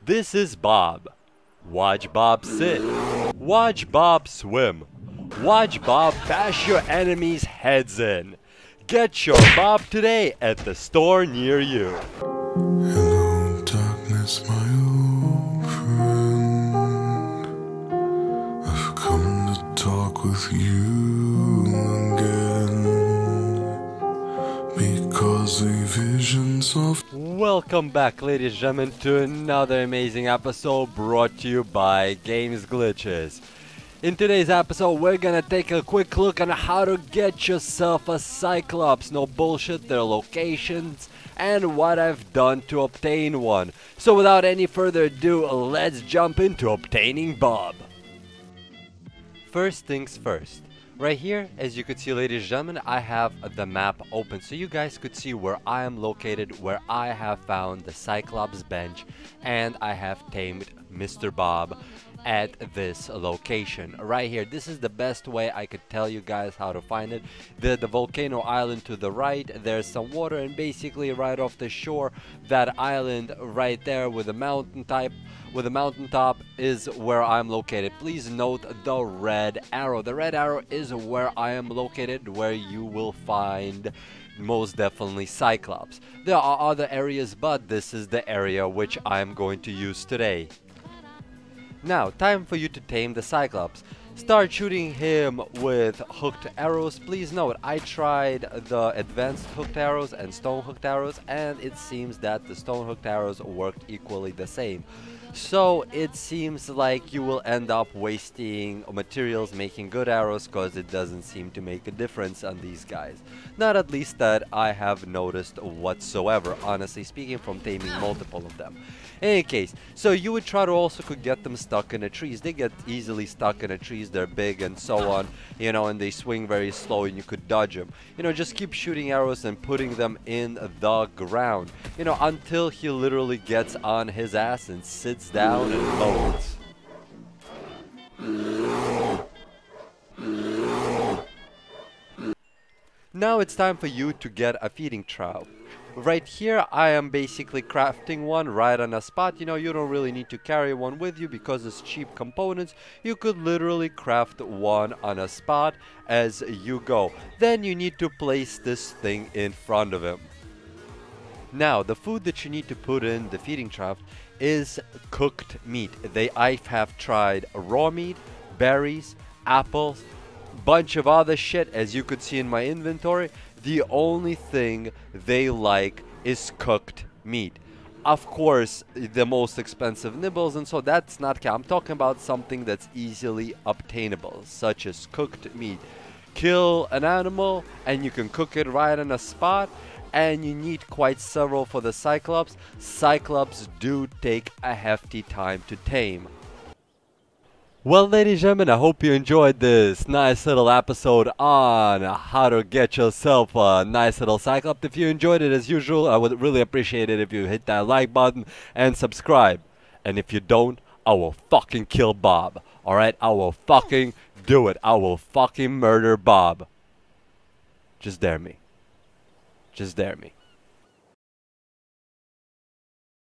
This is Bob. Watch Bob sit. Watch Bob swim. Watch Bob bash your enemies' heads in. Get your Bob today at the store near you. Hello, darkness, my old friend. I've come to talk with you again, because the visions of... Welcome back, ladies and gentlemen, to another amazing episode brought to you by Games Glitches. In today's episode, we're gonna take a quick look on how to get yourself a Cyclops. No bullshit, their locations, and what I've done to obtain one. So without any further ado, let's jump into obtaining Bob. First things first. Right here, as you could see, ladies and gentlemen, I have the map open so you guys could see where I am located, where I have found the Cyclops bench, and I have tamed Mr. Bob at this location right here. This is the best way I could tell you guys how to find it. The volcano island to the right, there's some water, and basically right off the shore, that island right there with the mountaintop is where I'm located. Please note the red arrow. The red arrow is where I am located, where you will find most definitely Cyclops. There are other areas, but this is the area which I'm going to use today. Now, time for you to tame the Cyclops. Start shooting him with hooked arrows. Please note, I tried the advanced hooked arrows and stone hooked arrows, and it seems that the stone hooked arrows worked equally the same. So it seems like you will end up wasting materials making good arrows, because it doesn't seem to make a difference on these guys. Not at least that I have noticed whatsoever, honestly speaking, from taming multiple of them. In any case, so you would try to also could get them stuck in the trees. They get easily stuck in the trees, they're big and so on, you know, and they swing very slow and you could dodge them. You know, just keep shooting arrows and putting them in the ground, you know, until he literally gets on his ass and sits down and moans. Now it's time for you to get a feeding trough. Right here I am basically crafting one right on a spot. You know, you don't really need to carry one with you because it's cheap components. You could literally craft one on a spot as you go. Then you need to place this thing in front of him. Now, the food that you need to put in the feeding trough is cooked meat. I have tried raw meat, berries, apples, bunch of other shit, as you could see in my inventory. The only thing they like is cooked meat. Of course, the most expensive nibbles, and so that's not. I'm talking about something that's easily obtainable, such as cooked meat. Kill an animal and you can cook it right on a spot, and you need quite several for the Cyclops. Cyclops do take a hefty time to tame. Well, ladies and gentlemen, I hope you enjoyed this nice little episode on how to get yourself a nice little Cyclops. If you enjoyed it, as usual, I would really appreciate it if you hit that like button and subscribe. And if you don't, I will fucking kill Bob. Alright? I will fucking do it. I will fucking murder Bob. Just dare me. Just dare me.